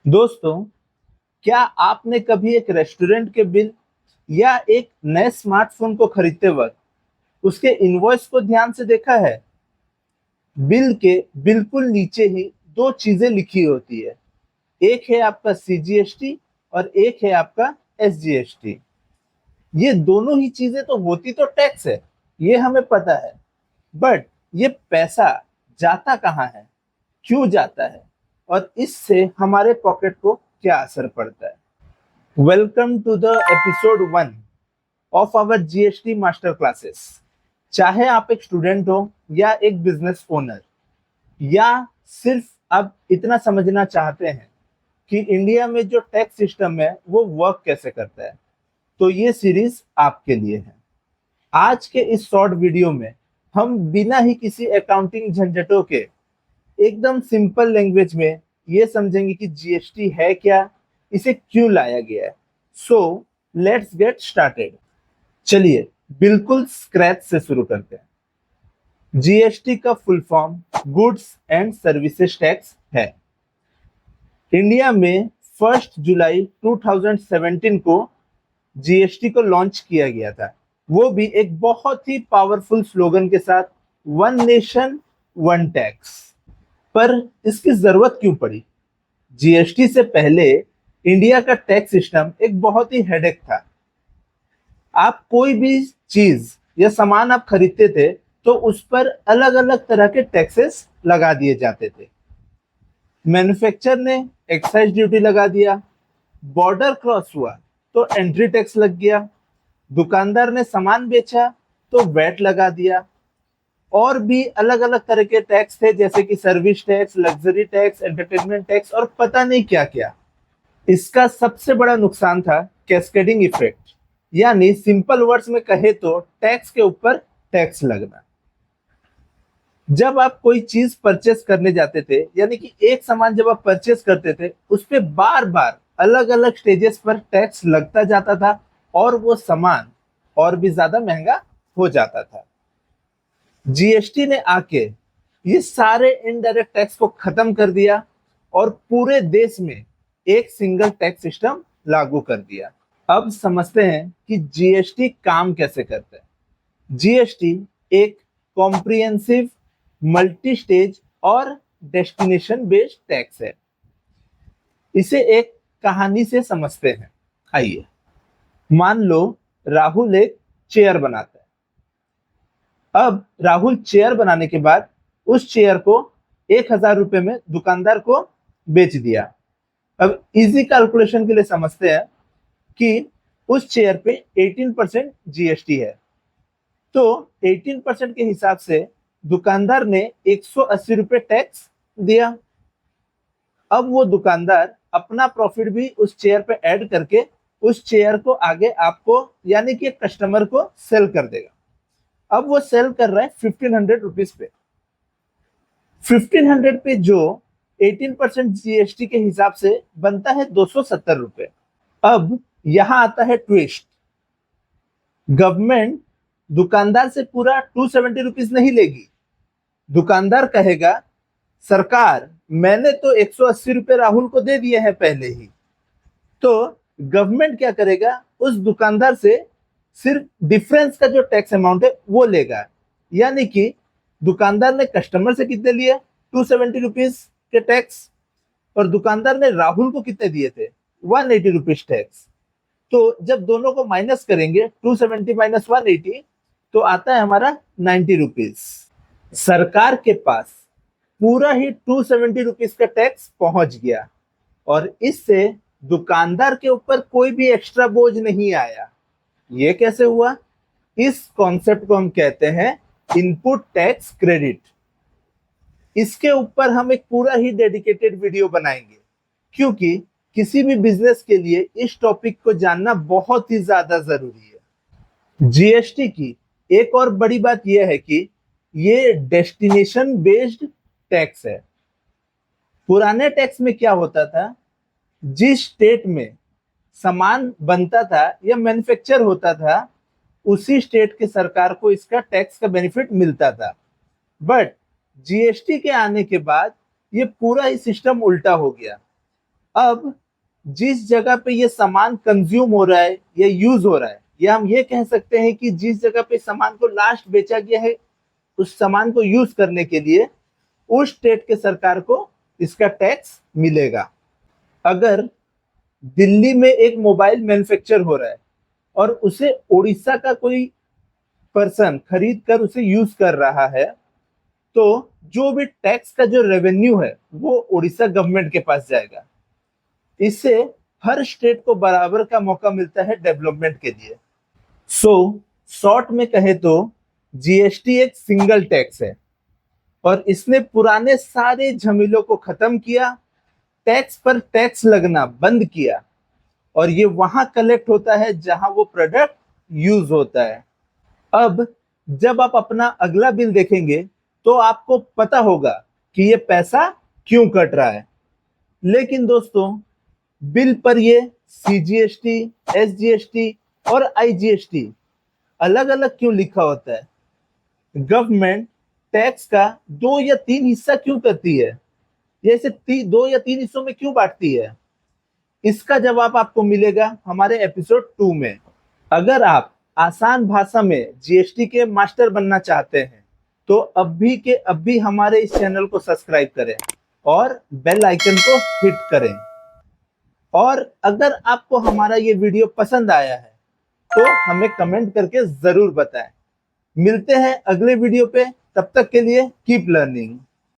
दोस्तों, क्या आपने कभी एक रेस्टोरेंट के बिल या एक नए स्मार्टफोन को खरीदते वक्त उसके इनवॉइस को ध्यान से देखा है? बिल के बिल्कुल नीचे ही दो चीजें लिखी होती है। एक है आपका सीजीएसटी और एक है आपका एसजीएसटी। ये दोनों ही चीजें तो होती तो टैक्स है, ये हमें पता है। बट ये पैसा जाता कहाँ है, क्यों जाता है, और इससे हमारे पॉकेट को क्या असर पड़ता है? Welcome to the episode 1 of our GST master classes. चाहे आप एक स्टूडेंट हो या एक बिजनेस ओनर, या सिर्फ आप इतना समझना चाहते हैं कि इंडिया में जो टैक्स सिस्टम है वो वर्क कैसे करता है, तो ये सीरीज आपके लिए है। आज के इस शॉर्ट वीडियो में हम बिना ही किसी अकाउंटिंग झंझटों के एकदम सिंपल लैंग्वेज में ये समझेंगे कि जीएसटी है क्या, इसे क्यों लाया गया है। So let's get started. चलिए बिल्कुल स्क्रैच से शुरू करते हैं। जीएसटी का full form goods and services tax है। इंडिया में 1 जुलाई 2017 को जीएसटी को लॉन्च किया गया था, वो भी एक बहुत ही पावरफुल स्लोगन के साथ, वन नेशन वन टैक्स। पर इसकी जरूरत क्यों पड़ी? जीएसटी से पहले इंडिया का टैक्स सिस्टम एक बहुत ही हेडेक था। आप कोई भी चीज या सामान आप खरीदते थे तो उस पर अलग अलग तरह के टैक्सेस लगा दिए जाते थे। मैन्युफैक्चर ने एक्साइज ड्यूटी लगा दिया, बॉर्डर क्रॉस हुआ तो एंट्री टैक्स लग गया, दुकानदार ने सामान बेचा तो वैट लगा दिया, और भी अलग अलग तरह के टैक्स थे जैसे कि service tax, luxury tax, entertainment tax और पता नहीं क्या क्या। इसका सबसे बड़ा नुकसान था कैस्केडिंग इफेक्ट, यानी सिंपल वर्ड्स में कहे तो टैक्स के ऊपर टैक्स लगना। जब आप कोई चीज परचेस करने जाते थे, यानी कि एक सामान जब आप परचेस करते थे, उस पे बार बार अलग अलग स्टेजेस पर टैक्स लगता जाता था और वो सामान और भी ज्यादा महंगा हो जाता था। जीएसटी ने आके ये सारे इनडायरेक्ट टैक्स को खत्म कर दिया और पूरे देश में एक सिंगल टैक्स सिस्टम लागू कर दिया। अब समझते हैं कि जीएसटी काम कैसे करता है। जीएसटी एक कॉम्प्रिहेंसिव, मल्टी स्टेज और डेस्टिनेशन बेस्ड टैक्स है। इसे एक कहानी से समझते हैं। आइए, मान लो राहुल एक चेयर बनाता है। अब राहुल चेयर बनाने के बाद उस चेयर को 1,000 रुपए में दुकानदार को बेच दिया। अब इजी कैलकुलेशन के लिए समझते हैं कि उस चेयर पे 18% जीएसटी है, तो 18% के हिसाब से दुकानदार ने 180 रुपए टैक्स दिया। अब वो दुकानदार अपना प्रॉफिट भी उस चेयर पे ऐड करके उस चेयर को आगे आपको, यानी कि कस्टमर को सेल कर देगा। अब वो सेल कर रहा है 1500 रुपीज पे। 1500 पे जो 18% जीएसटी के हिसाब से बनता है 270 रुपए। अब यहां आता है ट्विस्ट। गवर्नमेंट दुकानदार से पूरा 270 रुपीज नहीं लेगी। दुकानदार कहेगा, सरकार मैंने तो 180 रुपए राहुल को दे दिए हैं पहले ही। तो गवर्नमेंट क्या करेगा, उस दुकानदार से सिर्फ डिफरेंस का जो टैक्स अमाउंट है वो लेगा। यानी कि दुकानदार ने कस्टमर से कितने लिए, 270 रुपीज के टैक्स, और दुकानदार ने राहुल को कितने दिए थे, 180 रुपीज टैक्स। तो जब दोनों को माइनस करेंगे, 270 माइनस 180, तो आता है हमारा 90 रुपीज। सरकार के पास पूरा ही 270 रुपीज का टैक्स पहुंच गया और इससे दुकानदार के ऊपर कोई भी एक्स्ट्रा बोझ नहीं आया। ये कैसे हुआ? इस कॉन्सेप्ट को हम कहते हैं इनपुट टैक्स क्रेडिट। इसके ऊपर हम एक पूरा ही डेडिकेटेड वीडियो बनाएंगे, क्योंकि किसी भी बिजनेस के लिए इस टॉपिक को जानना बहुत ही ज्यादा जरूरी है। जीएसटी की एक और बड़ी बात यह है कि ये डेस्टिनेशन बेस्ड टैक्स है। पुराने टैक्स में क्या होता था, जिस स्टेट में सामान बनता था या मैन्युफैक्चर होता था, उसी स्टेट के सरकार को इसका टैक्स का बेनिफिट मिलता था। बट जीएसटी के आने के बाद ये पूरा ही सिस्टम उल्टा हो गया। अब जिस जगह पे ये सामान कंज्यूम हो रहा है या यूज हो रहा है, या हम ये कह सकते हैं कि जिस जगह पे सामान को लास्ट बेचा गया है, उस सामान को यूज करने के लिए उस स्टेट के सरकार को इसका टैक्स मिलेगा। अगर दिल्ली में एक मोबाइल मैन्युफैक्चर हो रहा है और उसे उड़ीसा का कोई पर्सन खरीद कर उसे यूज कर रहा है, तो जो भी टैक्स का जो रेवेन्यू है वो उड़ीसा गवर्नमेंट के पास जाएगा। इससे हर स्टेट को बराबर का मौका मिलता है डेवलपमेंट के लिए। सो शॉर्ट में कहे तो जीएसटी एक सिंगल टैक्स है और इसने पुराने सारे झमेलों को खत्म किया, टैक्स पर टैक्स लगना बंद किया, और ये वहां कलेक्ट होता है जहां वो प्रोडक्ट यूज होता है। अब जब आप अपना अगला बिल देखेंगे तो आपको पता होगा कि ये पैसा क्यों कट रहा है। लेकिन दोस्तों, बिल पर ये सीजीएसटी, एसजीएसटी और आईजीएसटी अलग अलग क्यों लिखा होता है? गवर्नमेंट टैक्स का 2 या 3 हिस्सा क्यों करती है? ये इसे 2 या 3 हिस्सों में क्यों बांटती है? इसका जवाब आपको मिलेगा हमारे एपिसोड 2 में। अगर आप आसान भाषा में जीएसटी के मास्टर बनना चाहते हैं तो अभी के अभी हमारे इस चैनल को सब्सक्राइब करें और बेल आइकन को हिट करें। और अगर आपको हमारा ये वीडियो पसंद आया है तो हमें कमेंट करके जरूर बताएं। मिलते हैं अगले वीडियो पे, तब तक के लिए कीप लर्निंग।